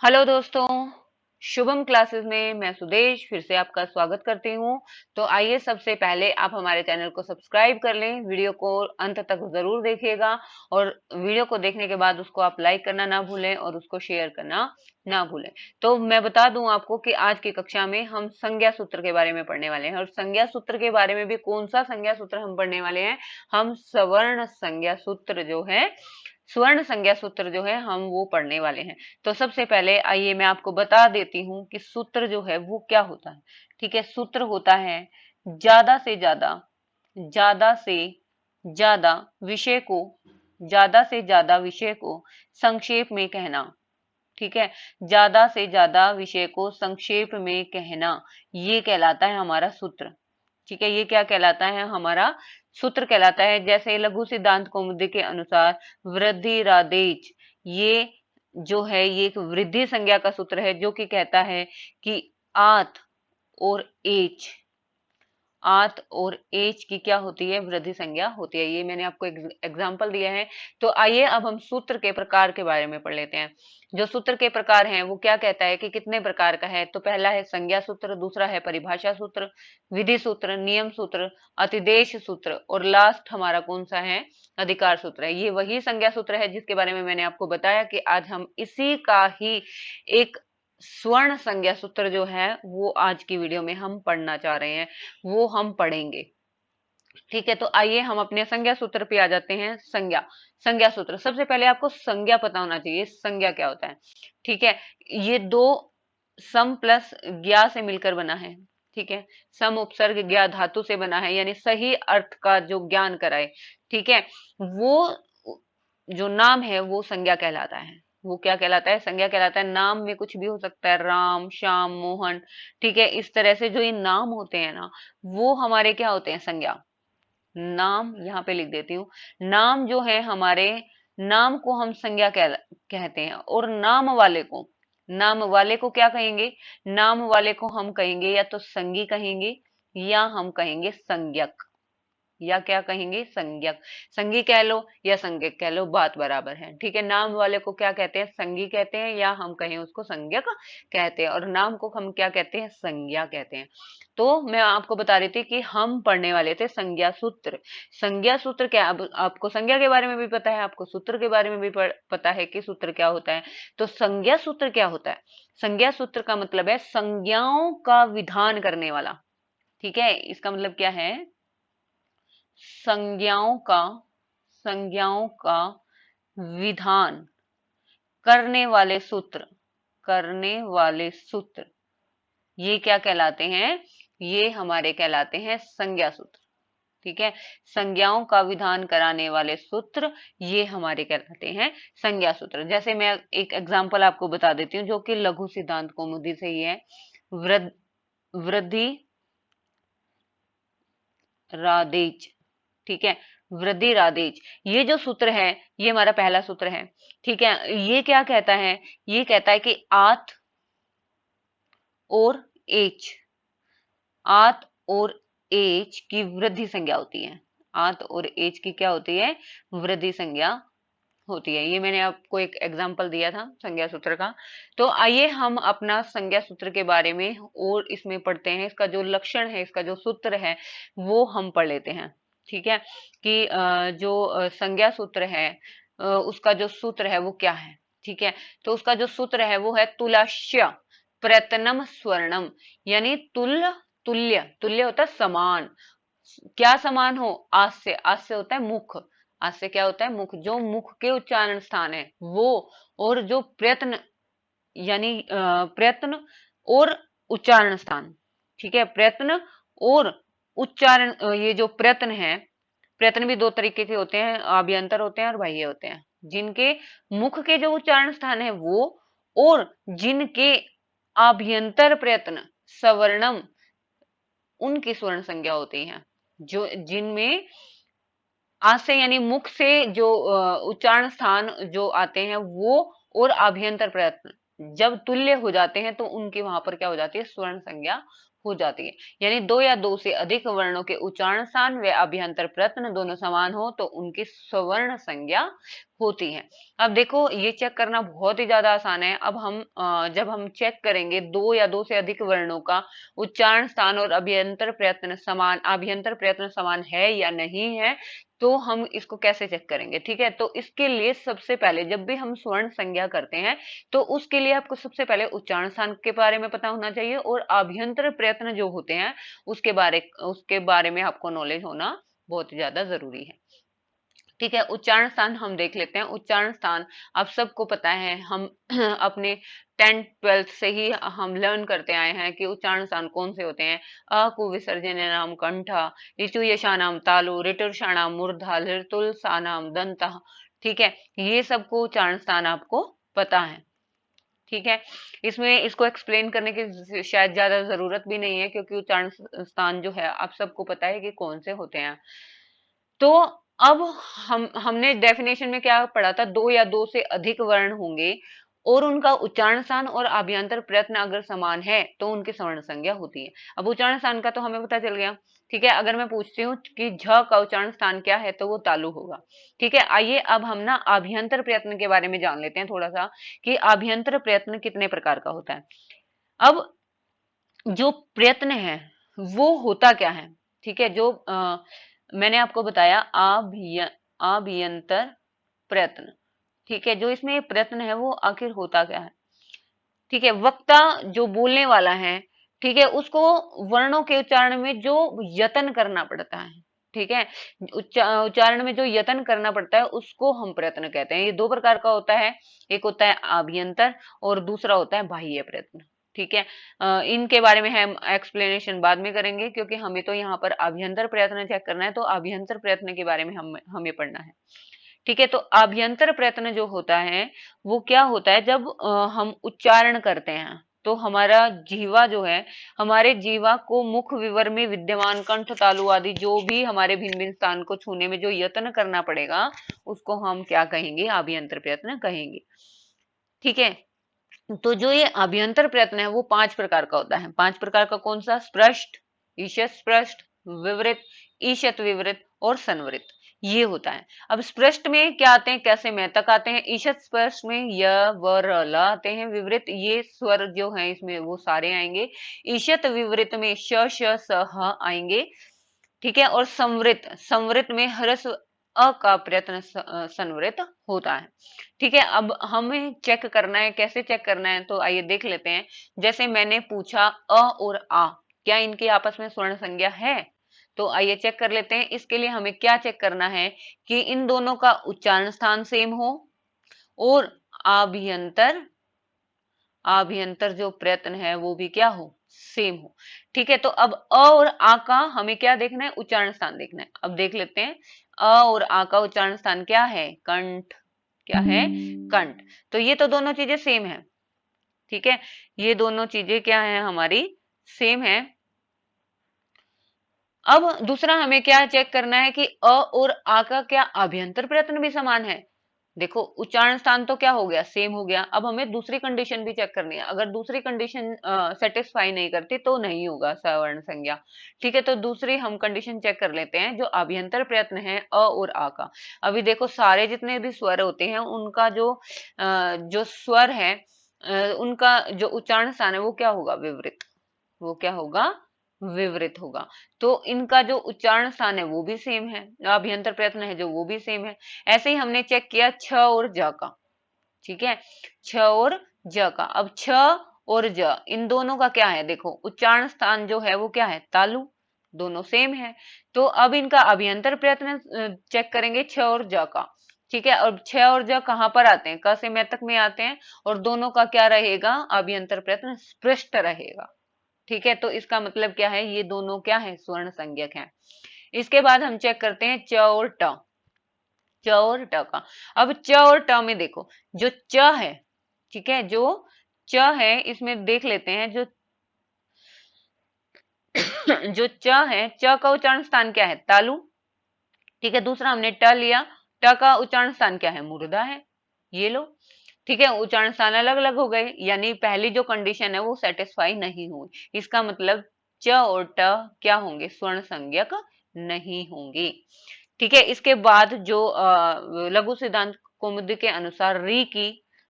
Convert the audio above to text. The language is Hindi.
हेलो दोस्तों, शुभम क्लासेस में मैं सुदेश फिर से आपका स्वागत करती हूँ। तो आइए सबसे पहले आप हमारे चैनल को सब्सक्राइब कर लें, वीडियो को अंत तक जरूर देखिएगा और वीडियो को देखने के बाद उसको आप लाइक करना ना भूलें और उसको शेयर करना ना भूलें। तो मैं बता दूं आपको कि आज की कक्षा में हम संज्ञा सूत्र के बारे में पढ़ने वाले हैं और संज्ञा सूत्र के बारे में भी कौन सा संज्ञा सूत्र हम पढ़ने वाले हैं, हम सवर्ण संज्ञा सूत्र जो है, स्वर्ण संज्ञा सूत्र जो है हम वो पढ़ने वाले हैं। तो सबसे पहले आइए मैं आपको बता देती हूँ कि सूत्र जो है वो क्या होता है। ठीक है, सूत्र होता है ज्यादा से ज्यादा, ज्यादा से ज्यादा विषय को, ज्यादा से ज्यादा विषय को संक्षेप में कहना। ठीक है, ज्यादा से ज्यादा विषय को संक्षेप में कहना, ये कहलाता है हमारा सूत्र। ठीक है, ये क्या कहलाता है, हमारा सूत्र कहलाता है। जैसे लघु सिद्धांत कौमुदी के अनुसार वृद्धि रादेच, ये जो है ये एक वृद्धि संज्ञा का सूत्र है जो कि कहता है कि आत और एच, आत और एच की क्या होती है, वृद्धि संज्ञा होती है। ये मैंने आपको एग्जाम्पल दिया है। तो आइए अब हम सूत्र के प्रकार के बारे में पढ़ लेते हैं। जो सूत्र के प्रकार हैं वो क्या कहता है कि कितने प्रकार का है। तो पहला है संज्ञा सूत्र, दूसरा है परिभाषा सूत्र, विधि सूत्र, नियम सूत्र, अतिदेश सूत्र और लास्ट हमारा कौन सा है, अधिकार सूत्र है। ये वही संज्ञा सूत्र है जिसके बारे में मैंने आपको बताया कि आज हम इसी का ही एक स्वर्ण संज्ञा सूत्र जो है वो आज की वीडियो में हम पढ़ना चाह रहे हैं, वो हम पढ़ेंगे। ठीक है, तो आइए हम अपने संज्ञा सूत्र पे आ जाते हैं। संज्ञा, संज्ञा सूत्र, सबसे पहले आपको संज्ञा पता होना चाहिए, संज्ञा क्या होता है। ठीक है, ये दो सम प्लस ज्ञा से मिलकर बना है। ठीक है, सम उपसर्ग ज्ञा धातु से बना है, यानी सही अर्थ का जो ज्ञान कराए। ठीक है, वो जो नाम है वो संज्ञा कहलाता है। वो क्या कहलाता है, संज्ञा कहलाता है। नाम में कुछ भी हो सकता है, राम, श्याम, मोहन। ठीक है, इस तरह से जो ये नाम होते हैं ना, वो हमारे क्या होते हैं, संज्ञा। नाम यहाँ पे लिख देती हूँ। नाम जो है हमारे, नाम को हम संज्ञा कहते हैं। और नाम वाले को, नाम वाले को क्या कहेंगे, नाम वाले को हम कहेंगे या तो संज्ञी कहेंगे या हम कहेंगे संज्ञक, या क्या कहेंगे, संज्ञक। संज्ञी कह लो या संज्ञक कह लो, बात बराबर है। ठीक है, नाम वाले को क्या कहते हैं, संज्ञी कहते हैं या हम कहें उसको संज्ञक कहते हैं, और नाम को हम क्या कहते हैं, संज्ञा कहते हैं। तो मैं आपको बता रही थी कि हम पढ़ने वाले थे संज्ञा सूत्र। संज्ञा सूत्र क्या, अब आपको संज्ञा के बारे में भी पता है, आपको सूत्र के बारे में भी पता है कि सूत्र क्या होता है। तो संज्ञा सूत्र क्या होता है, संज्ञा सूत्र का मतलब है संज्ञाओं का विधान करने वाला। ठीक है, इसका मतलब क्या है, संज्ञाओं का, संज्ञाओं का विधान करने वाले सूत्र, करने वाले सूत्र, ये क्या कहलाते हैं, ये हमारे कहलाते हैं संज्ञा सूत्र। ठीक है, संज्ञाओं का विधान कराने वाले सूत्र ये हमारे कहलाते हैं संज्ञा सूत्र। जैसे मैं एक एग्जांपल आपको बता देती हूँ जो कि लघु सिद्धांत कौमुदी से ही है। वृद्धि रादेच। ठीक है, वृद्धि रादेच, ये जो सूत्र है ये हमारा पहला सूत्र है। ठीक है, ये क्या कहता है, ये कहता है कि आत और एच, आत और एच की वृद्धि संज्ञा होती है। आत और एच की क्या होती है, वृद्धि संज्ञा होती है। ये मैंने आपको एक एग्जांपल दिया था संज्ञा सूत्र का। तो आइए हम अपना संज्ञा सूत्र के बारे में और इसमें पढ़ते हैं, इसका जो लक्षण है, इसका जो सूत्र है वो हम पढ़ लेते हैं। ठीक है, कि जो संज्ञा सूत्र है उसका जो सूत्र है वो क्या है। ठीक है, तो उसका जो सूत्र है वो है तुलाश्य प्रयत्नम स्वर्णम, यानी तुल्य, तुल्य, तुल्य होता है समान, क्या समान हो, आज से, आज से होता है मुख, आज से क्या होता है, मुख, जो मुख के उच्चारण स्थान है वो, और जो प्रयत्न, यानी प्रयत्न और उच्चारण स्थान। ठीक है, प्रयत्न और उच्चारण, ये जो प्रयत्न है, प्रयत्न भी दो तरीके के होते हैं, अभ्यंतर होते हैं और बाह्य होते हैं। जिनके मुख के जो उच्चारण स्थान है वो, और जिनके आभ्यंतर प्रयत्न सवर्णम, उनकी स्वर्ण संज्ञा होती है। जो जिनमें आज से यानी मुख से जो उच्चारण स्थान जो आते हैं वो, और आभ्यंतर प्रयत्न जब तुल्य हो जाते हैं तो उनकी वहां पर क्या हो जाती है, स्वर्ण संज्ञा हो जाती है। यानी दो या दो से अधिक वर्णों के उच्चारण स्थान व अभ्यंतर प्रयत्न दोनों समान हो तो उनकी स्वर्ण संज्ञा होती है। अब देखो ये चेक करना बहुत ही ज्यादा आसान है। अब हम जब हम चेक करेंगे दो या दो से अधिक वर्णों का उच्चारण स्थान और अभ्यंतर प्रयत्न समान है या नहीं है, तो हम इसको कैसे चेक करेंगे? ठीक है, तो इसके लिए सबसे पहले जब भी हम स्वर्ण संज्ञा करते हैं तो उसके लिए आपको सबसे पहले उच्चारण स्थान के बारे में पता होना चाहिए और अभ्यंतर प्रयत्न जो होते हैं उसके बारे में आपको नॉलेज होना बहुत ज्यादा जरूरी है। ठीक है, उच्चारण स्थान हम देख लेते हैं। उच्चारण स्थान आप सबको पता है, हम अपने 10th 12th से ही हम लर्न करते आए हैं कि उच्चारण स्थान कौन से होते हैं। अ कु विसर्जनेनाम कंठा, ऋतुयशानाम तालु, ऋतुषाणाम मूर्धा, ऋतुलसानाम दंतः। ठीक है, ये सबको उच्चारण स्थान आपको पता है। ठीक है, इसमें इसको एक्सप्लेन करने की शायद ज्यादा जरूरत भी नहीं है क्योंकि उच्चारण स्थान जो है आप सबको पता है कि कौन से होते हैं। तो अब हमने डेफिनेशन में क्या पढ़ा था? दो या दो से अधिक वर्ण होंगे और उनका उच्चारण स्थान और अभ्यंतर प्रयत्न अगर समान है तो उनकी स्वर्ण संज्ञा होती है। अब उच्चारण स्थान का तो हमें पता चल गया। ठीक है, अगर मैं पूछती हूँ कि झ का उच्चारण स्थान क्या है तो वो तालु होगा। ठीक है, आइए अब हम ना अभ्यंतर प्रयत्न के बारे में जान लेते हैं थोड़ा सा कि अभ्यंतर प्रयत्न कितने प्रकार का होता है। अब जो प्रयत्न है वो होता क्या है? ठीक है, जो मैंने आपको बताया अभ्यंतर प्रयत्न। ठीक है, जो इसमें प्रयत्न है वो आखिर होता क्या है? ठीक है, वक्ता जो बोलने वाला है, ठीक है, उसको वर्णों के उच्चारण में जो यत्न करना पड़ता है, ठीक है, उच्चारण में जो यत्न करना पड़ता है उसको हम प्रयत्न कहते हैं। ये दो प्रकार का होता है, एक होता है आभ्यंतर और दूसरा होता है बाह्य प्रयत्न। ठीक है, इनके बारे में हम एक्सप्लेनेशन बाद में करेंगे क्योंकि हमें तो यहाँ पर आभ्यंतर प्रयत्न चेक करना है, तो आभ्यंतर प्रयत्न के बारे में हमें पढ़ना है। ठीक है, तो आभ्यंतर प्रयत्न जो होता है वो क्या होता है? जब हम उच्चारण करते हैं तो हमारा जीवा जो है, हमारे जीवा को मुख विवर में विद्यमान कंठ तालु आदि जो भी हमारे भिन्न भिन्न स्थान को छूने में जो यत्न करना पड़ेगा उसको हम क्या कहेंगे? आभ्यंतर प्रयत्न कहेंगे। ठीक है, तो जो ये अभ्यंतर प्रयत्न है वो पांच प्रकार का होता है। पांच प्रकार का कौन सा? स्पृष्ट, ईशत स्पृष्ट, विवृत, ईशत विवृत और संवृत, ये होता है। अब स्पृष्ट में क्या आते हैं? कैसे में तक आते हैं। ईशत स्पृष्ट में य व र ल आते हैं। विवृत ये स्वर जो है इसमें वो सारे आएंगे। ईशत विवृत में श श स ह आएंगे। ठीक है, और संवृत, संवृत में हरस अ का प्रयत्न संवृत होता है। ठीक है, अब हमें चेक करना है। कैसे चेक करना है? तो आइए देख लेते हैं। जैसे मैंने पूछा अ और आ, क्या इनके आपस में स्वर्ण संज्ञा है? तो आइए चेक कर लेते हैं। इसके लिए हमें क्या चेक करना है कि इन दोनों का उच्चारण स्थान सेम हो और आभ्यंतर आभ्यंतर जो प्रयत्न है वो भी क्या हो? सेम हो। ठीक है, तो अब अ और आ का हमें क्या देखना है? उच्चारण स्थान देखना है। अब देख लेते हैं, अ और आ का उच्चारण स्थान क्या है? कंठ। क्या है? कंठ। तो ये तो दोनों चीजें सेम है। ठीक है, ये दोनों चीजें क्या है? हमारी सेम है। अब दूसरा हमें क्या चेक करना है कि अ और आ का क्या अभ्यंतर प्रयत्न भी समान है? देखो उच्चारण स्थान तो क्या हो गया? सेम हो गया। अब हमें दूसरी कंडीशन भी चेक करनी है। अगर दूसरी कंडीशन सेटिस्फाई नहीं करती तो नहीं होगा सवर्ण संज्ञा। ठीक है, तो दूसरी हम कंडीशन चेक कर लेते हैं जो अभ्यंतर प्रयत्न है अ और आ का। अभी देखो सारे जितने भी स्वर होते हैं उनका जो स्वर है, उनका जो उच्चारण स्थान है वो क्या होगा? विवृत। वो क्या होगा? विवृत होगा। तो इनका जो उच्चारण स्थान है वो भी सेम है, अभ्यंतर प्रयत्न है जो वो भी सेम है। ऐसे ही हमने चेक किया छ और ज का। ठीक है, छ और ज का। अब छ और ज इन दोनों का क्या है? देखो उच्चारण स्थान जो है वो क्या है? तालु। दोनों सेम है। तो अब इनका अभ्यंतर प्रयत्न चेक करेंगे छ और ज का। ठीक है, और छ और ज कहां पर आते हैं? क से मैं तक में आते हैं और दोनों का क्या रहेगा? अभ्यंतर प्रयत्न स्पृष्ट रहेगा। ठीक है, तो इसका मतलब क्या है? ये दोनों क्या है? स्वर्ण संज्ञक हैं। इसके बाद हम चेक करते हैं च और ट। च और ट का। अब च और ट में देखो जो च है, ठीक है, जो च है इसमें देख लेते हैं। जो जो च है, च का उच्चारण स्थान क्या है? तालु। ठीक है, दूसरा हमने ट लिया, ट का उच्चारण स्थान क्या है? मूर्धा है। ये लो। ठीक है, उच्चारण स्थान अलग अलग हो गए, यानी पहली जो कंडीशन है वो सेटिस्फाई नहीं हुई। इसका मतलब च और ट क्या होंगे, स्वर्ण संज्ञक नहीं होंगे। ठीक है, इसके बाद जो लघु सिद्धांत कौमुदी के अनुसार री की